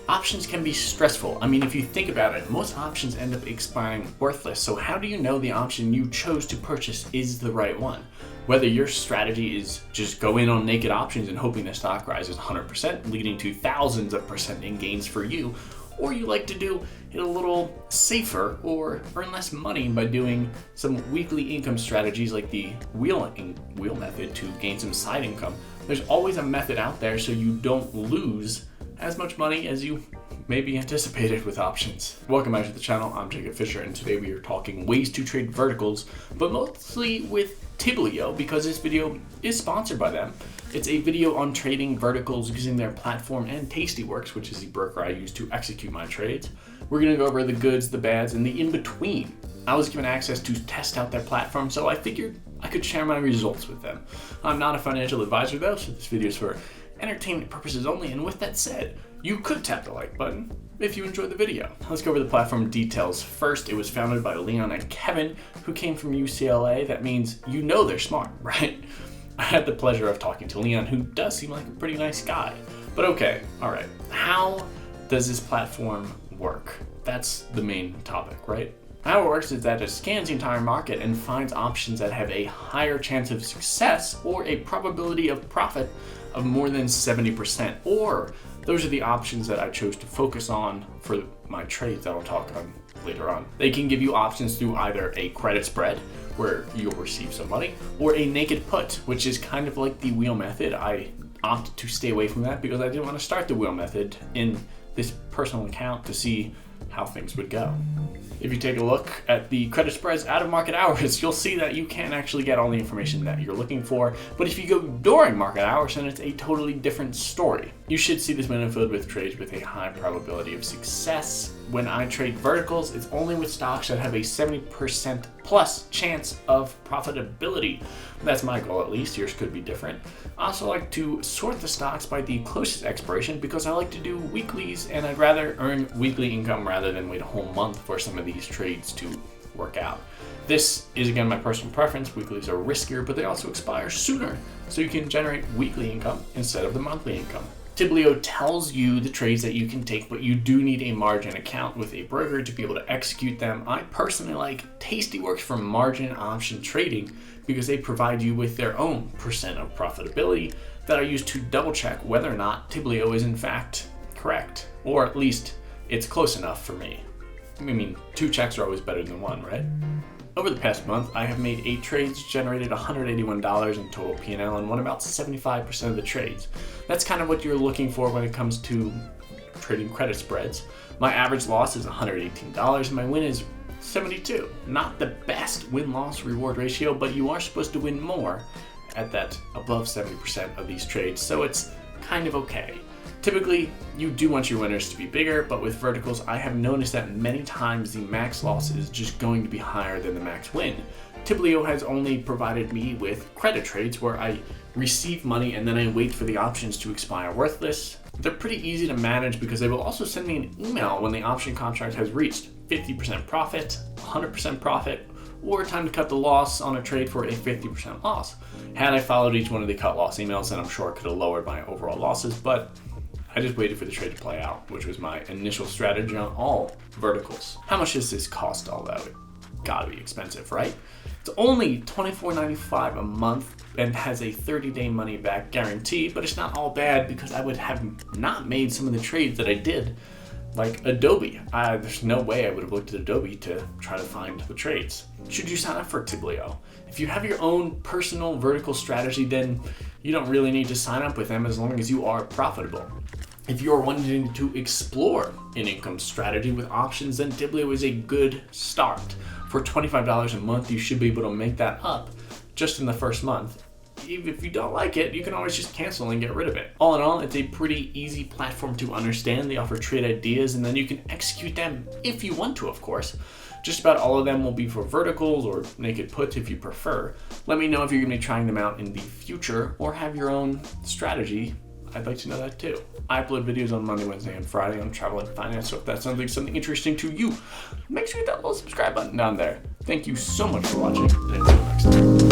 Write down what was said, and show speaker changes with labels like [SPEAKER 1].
[SPEAKER 1] Options can be stressful. I mean, if you think about it, most options end up expiring worthless. So how do you know the option you chose to purchase is the right one? Whether your strategy is just go in on naked options and hoping the stock rises 100%, leading to thousands of percent in gains for you, or you like to do it a little safer or earn less money by doing some weekly income strategies like the wheel method to gain some side income. There's always a method out there so you don't lose as much money as you maybe anticipated with options. Welcome back to the channel. I'm Jacob Fisher, and today we are talking ways to trade verticals, but mostly with Tiblio because this video is sponsored by them. It's a video on trading verticals using their platform and Tastyworks, which is the broker I use to execute my trades. We're going to go over the goods, the bads, and the in-between. I was given access to test out their platform, so I figured I could share my results with them. I'm not a financial advisor though, so this video is for entertainment purposes only, and with that said, you could tap the like button if you enjoyed the video. Let's go over the platform details. First, it was founded by Leon and Kevin, who came from UCLA. That means you know they're smart, right? I had the pleasure of talking to Leon, who does seem like a pretty nice guy. But okay, all right. How does this platform work? That's the main topic, right? How it works is that it scans the entire market and finds options that have a higher chance of success or a probability of profit of more than 70%, or those are the options that I chose to focus on for my trades that I'll talk on later on. They can give you options through either a credit spread, where you'll receive some money, or a naked put, which is kind of like the wheel method. I opted to stay away from that because I didn't want to start the wheel method in this personal account to see how things would go. If you take a look at the credit spreads out of market hours, you'll see that you can't actually get all the information that you're looking for. But if you go during market hours, then it's a totally different story. You should see this window filled with trades with a high probability of success. When I trade verticals, it's only with stocks that have a 70% plus chance of profitability. That's my goal, at least. Yours could be different. I also like to sort the stocks by the closest expiration because I like to do weeklies, and I'd rather earn weekly income rather than wait a whole month for some of these trades to work out. This is, again, my personal preference. Weeklies are riskier, but they also expire sooner, so you can generate weekly income instead of the monthly income. Tiblio tells you the trades that you can take, but you do need a margin account with a broker to be able to execute them. I personally like Tastyworks for margin option trading because they provide you with their own percent of profitability that I use to double check whether or not Tiblio is in fact correct, or at least it's close enough for me. I mean, 2 checks are always better than 1, right? Over the past month, I have made 8 trades, generated $181 in total P&L, and won about 75% of the trades. That's kind of what you're looking for when it comes to trading credit spreads. My average loss is $118, and my win is 72. Not the best win-loss reward ratio, but you are supposed to win more at that above 70% of these trades, so it's kind of okay. Typically, you do want your winners to be bigger, but with verticals, I have noticed that many times the max loss is just going to be higher than the max win. Tiblio has only provided me with credit trades where I receive money and then I wait for the options to expire worthless. They're pretty easy to manage because they will also send me an email when the option contract has reached 50% profit, 100% profit, or time to cut the loss on a trade for a 50% loss. Had I followed each one of the cut loss emails, then I'm sure I could have lowered my overall losses, but I just waited for the trade to play out, which was my initial strategy on all verticals. How much does this cost, although? It gotta be expensive, right? It's only $24.95 a month and has a 30-day money-back guarantee, but it's not all bad because I would have not made some of the trades that I did, like Adobe. There's no way I would have looked at Adobe to try to find the trades. Should you sign up for Tiblio? If you have your own personal vertical strategy, then you don't really need to sign up with them as long as you are profitable. If you're wanting to explore an income strategy with options, then Tiblio is a good start. For $25 a month, you should be able to make that up just in the first month. If you don't like it, you can always just cancel and get rid of it. All in all, it's a pretty easy platform to understand. They offer trade ideas and then you can execute them if you want to, of course. Just about all of them will be for verticals or naked puts if you prefer. Let me know if you're going to be trying them out in the future or have your own strategy. I'd like to know that too. I upload videos on Monday, Wednesday, and Friday on travel and finance, so if that sounds like something interesting to you, make sure you hit that little subscribe button down there. Thank you so much for watching, and until next time.